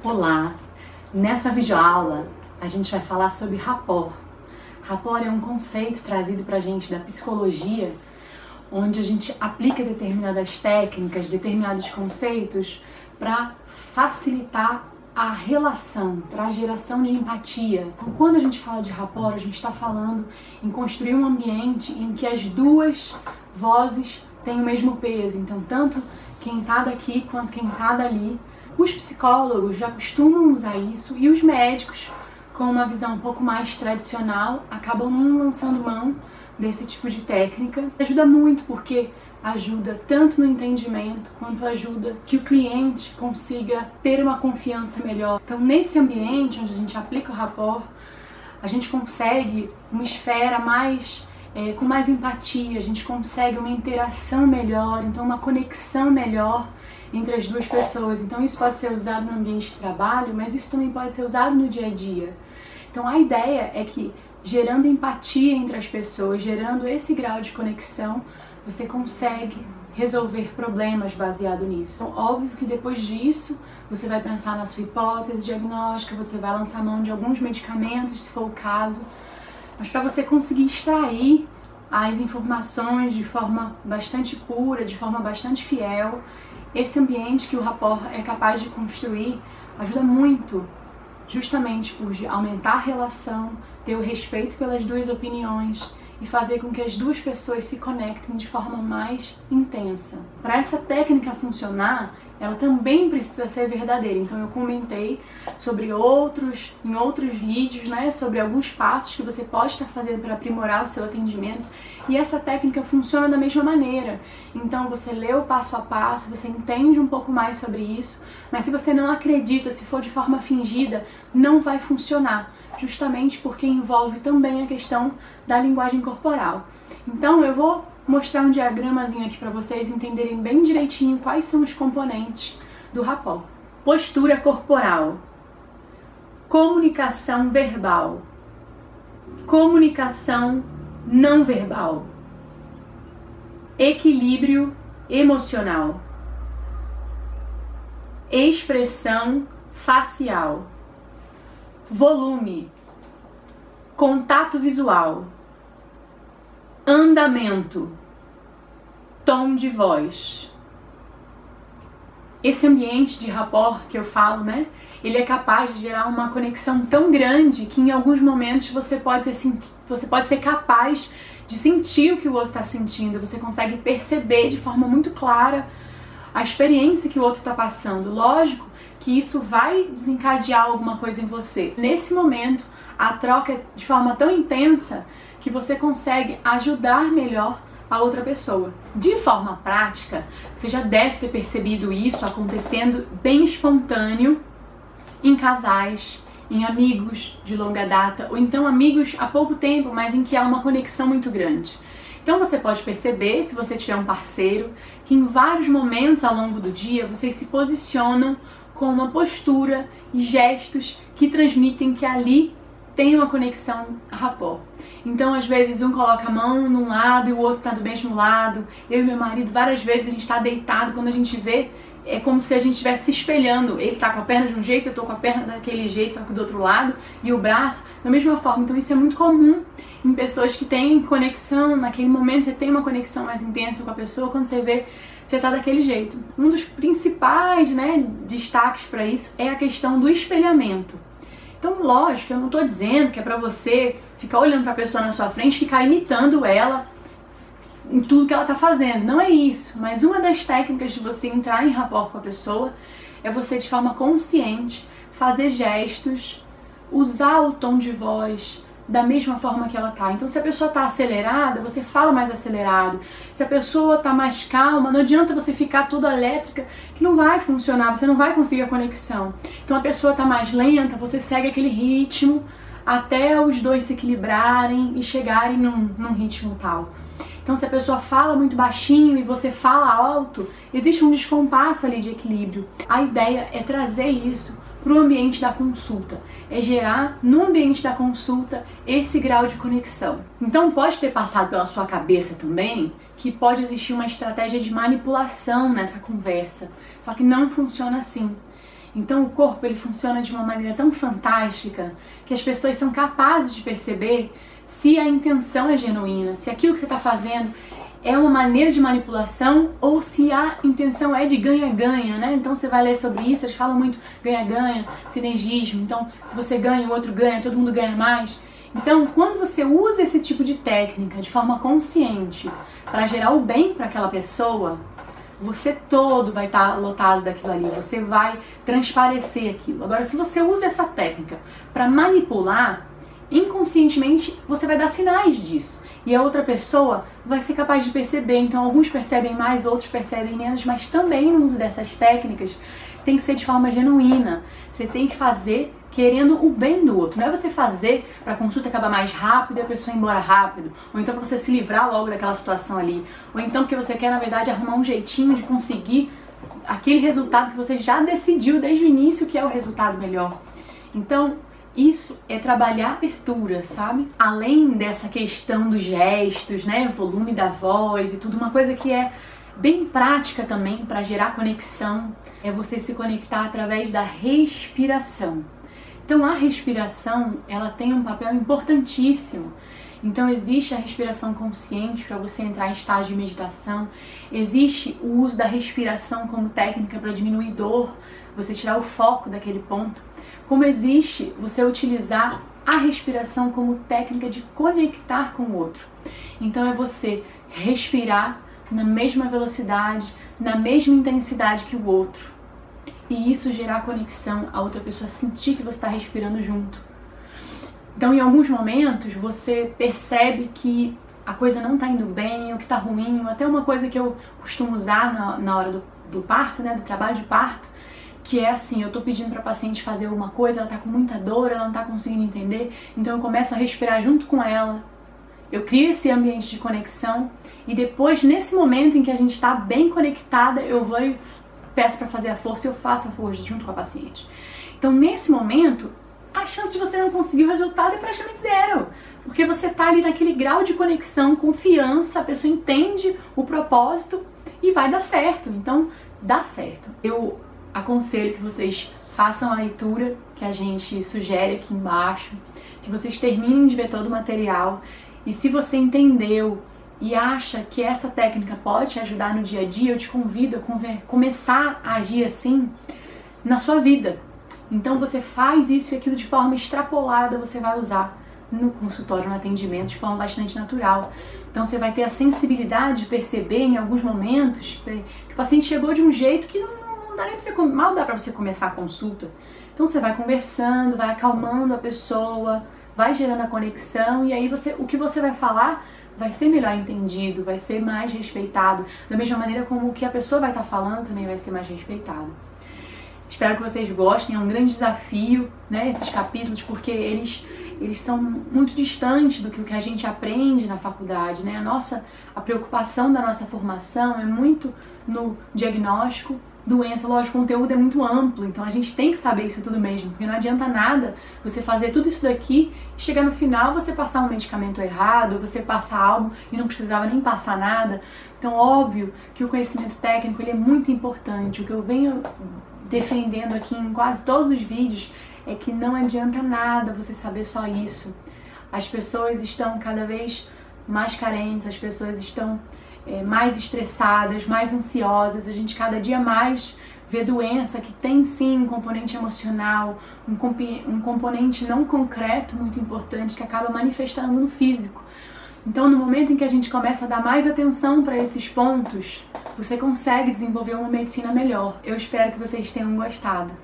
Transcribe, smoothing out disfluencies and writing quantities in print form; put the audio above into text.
Olá! Nessa videoaula a gente vai falar sobre rapport. Rapport é um conceito trazido pra gente da psicologia, onde a gente aplica determinadas técnicas, determinados conceitos para facilitar a relação, para a geração de empatia. Então, quando a gente fala de rapport, a gente está falando em construir um ambiente em que as duas vozes têm o mesmo peso. Então, tanto quem está daqui quanto quem está dali. Os psicólogos já costumam usar isso e os médicos, com uma visão um pouco mais tradicional, acabam não lançando mão desse tipo de técnica. Ajuda muito porque ajuda tanto no entendimento quanto ajuda que o cliente consiga ter uma confiança melhor. Então, nesse ambiente onde a gente aplica o rapport, a gente consegue uma esfera mais com mais empatia, a gente consegue uma interação melhor, então uma conexão melhor entre as duas pessoas. Então isso pode ser usado no ambiente de trabalho, mas isso também pode ser usado no dia a dia. Então a ideia é que, gerando empatia entre as pessoas, gerando esse grau de conexão, você consegue resolver problemas baseado nisso. Então, óbvio que depois disso, você vai pensar na sua hipótese diagnóstica, você vai lançar mão de alguns medicamentos, se for o caso, mas para você conseguir extrair as informações de forma bastante pura, de forma bastante fiel, esse ambiente que o rapport é capaz de construir ajuda muito, justamente por aumentar a relação, ter o respeito pelas duas opiniões e fazer com que as duas pessoas se conectem de forma mais intensa. Para essa técnica funcionar, ela também precisa ser verdadeira. Então eu comentei sobre em outros vídeos, sobre alguns passos que você pode estar fazendo para aprimorar o seu atendimento, e essa técnica funciona da mesma maneira. Então você lê o passo a passo, você entende um pouco mais sobre isso, mas se você não acredita, se for de forma fingida, não vai funcionar, justamente porque envolve também a questão da linguagem corporal. Então eu vou mostrar um diagramazinho aqui para vocês entenderem bem direitinho quais são os componentes do rapport. Postura corporal, comunicação verbal, comunicação não verbal, equilíbrio emocional, expressão facial, volume, contato visual, andamento, tom de voz. Esse ambiente de rapport que eu falo, ele é capaz de gerar uma conexão tão grande que em alguns momentos você pode ser capaz de sentir o que o outro está sentindo, você consegue perceber de forma muito clara a experiência que o outro está passando. Lógico que isso vai desencadear alguma coisa em você. Nesse momento, a troca é de forma tão intensa que você consegue ajudar melhor a outra pessoa. De forma prática, você já deve ter percebido isso acontecendo bem espontâneo em casais, em amigos de longa data, ou então amigos há pouco tempo, mas em que há uma conexão muito grande. Então você pode perceber, se você tiver um parceiro, que em vários momentos ao longo do dia vocês se posicionam com uma postura e gestos que transmitem que ali tem uma conexão rapport. Então, às vezes, um coloca a mão num lado e o outro está do mesmo lado. Eu e meu marido, várias vezes, a gente está deitado, quando a gente vê, é como se a gente estivesse se espelhando. Ele está com a perna de um jeito, eu estou com a perna daquele jeito, só que do outro lado, e o braço da mesma forma. Então, isso é muito comum em pessoas que têm conexão. Naquele momento, você tem uma conexão mais intensa com a pessoa, quando você vê, você está daquele jeito. Um dos principais destaques para isso é a questão do espelhamento. Então, lógico, eu não estou dizendo que é para você ficar olhando para a pessoa na sua frente, ficar imitando ela em tudo que ela está fazendo. Não é isso. Mas uma das técnicas de você entrar em rapport com a pessoa é você, de forma consciente, fazer gestos, usar o tom de voz da mesma forma que ela tá. Então, se a pessoa tá acelerada, você fala mais acelerado. Se a pessoa tá mais calma, não adianta você ficar toda elétrica, que não vai funcionar, você não vai conseguir a conexão. Então, a pessoa tá mais lenta, você segue aquele ritmo até os dois se equilibrarem e chegarem num ritmo tal. Então, se a pessoa fala muito baixinho e você fala alto, existe um descompasso ali de equilíbrio. A ideia é trazer isso para o ambiente da consulta, é gerar no ambiente da consulta esse grau de conexão. Então pode ter passado pela sua cabeça também que pode existir uma estratégia de manipulação nessa conversa, só que não funciona assim. Então o corpo ele funciona de uma maneira tão fantástica que as pessoas são capazes de perceber se a intenção é genuína, se aquilo que você está fazendo é uma maneira de manipulação ou se a intenção é de ganha-ganha, né? Então você vai ler sobre isso, eles falam muito ganha-ganha, sinergismo. Então se você ganha, o outro ganha, todo mundo ganha mais. Então quando você usa esse tipo de técnica de forma consciente para gerar o bem para aquela pessoa, você todo vai estar lotado daquilo ali, você vai transparecer aquilo. Agora, se você usa essa técnica para manipular, inconscientemente você vai dar sinais disso. E a outra pessoa vai ser capaz de perceber. Então, alguns percebem mais, outros percebem menos, mas também no uso dessas técnicas tem que ser de forma genuína. Você tem que fazer querendo o bem do outro. Não é você fazer para a consulta acabar mais rápido e a pessoa ir embora rápido. Ou então para você se livrar logo daquela situação ali. Ou então porque você quer, na verdade, arrumar um jeitinho de conseguir aquele resultado que você já decidiu desde o início que é o resultado melhor. Então, isso é trabalhar a abertura, sabe? Além dessa questão dos gestos, né? Volume da voz e tudo, uma coisa que é bem prática também para gerar conexão é você se conectar através da respiração. Então a respiração, ela tem um papel importantíssimo. Então existe a respiração consciente para você entrar em estágio de meditação. Existe o uso da respiração como técnica para diminuir dor, você tirar o foco daquele ponto. Como existe você utilizar a respiração como técnica de conectar com o outro. Então é você respirar na mesma velocidade, na mesma intensidade que o outro. E isso gerar conexão, a outra pessoa sentir que você está respirando junto. Então, em alguns momentos, você percebe que a coisa não está indo bem, ou que está ruim, ou até uma coisa que eu costumo usar na hora do parto, né, do trabalho de parto, que é assim, eu estou pedindo para a paciente fazer alguma coisa, ela está com muita dor, ela não está conseguindo entender, então eu começo a respirar junto com ela, eu crio esse ambiente de conexão, e depois, nesse momento em que a gente está bem conectada, eu vou e peço para fazer a força e eu faço a força junto com a paciente. Então, nesse momento, a chance de você não conseguir o resultado é praticamente zero. Porque você está ali naquele grau de conexão, confiança, a pessoa entende o propósito e vai dar certo. Então, dá certo. Eu aconselho que vocês façam a leitura que a gente sugere aqui embaixo, que vocês terminem de ver todo o material. E se você entendeu e acha que essa técnica pode te ajudar no dia a dia, eu te convido a começar a agir assim na sua vida. Então você faz isso e aquilo de forma extrapolada, você vai usar no consultório, no atendimento, de forma bastante natural. Então você vai ter a sensibilidade de perceber em alguns momentos que o paciente chegou de um jeito que não dá nem pra você, mal dá para você começar a consulta. Então você vai conversando, vai acalmando a pessoa, vai gerando a conexão e aí o que você vai falar vai ser melhor entendido, vai ser mais respeitado, da mesma maneira como o que a pessoa vai estar falando também vai ser mais respeitado. Espero que vocês gostem, é um grande desafio, né, esses capítulos, porque eles são muito distantes do que a gente aprende na faculdade, né? A preocupação da nossa formação é muito no diagnóstico, doença, lógico, o conteúdo é muito amplo, então a gente tem que saber isso tudo mesmo, porque não adianta nada você fazer tudo isso daqui e chegar no final você passar um medicamento errado, você passar algo e não precisava nem passar nada. Então, óbvio que o conhecimento técnico ele é muito importante. O que eu venho defendendo aqui em quase todos os vídeos é que não adianta nada você saber só isso. As pessoas estão cada vez mais carentes, as pessoas estão mais estressadas, mais ansiosas, a gente cada dia mais vê doença que tem sim um componente emocional, um componente não concreto muito importante que acaba manifestando no físico. Então, no momento em que a gente começa a dar mais atenção para esses pontos, você consegue desenvolver uma medicina melhor. Eu espero que vocês tenham gostado.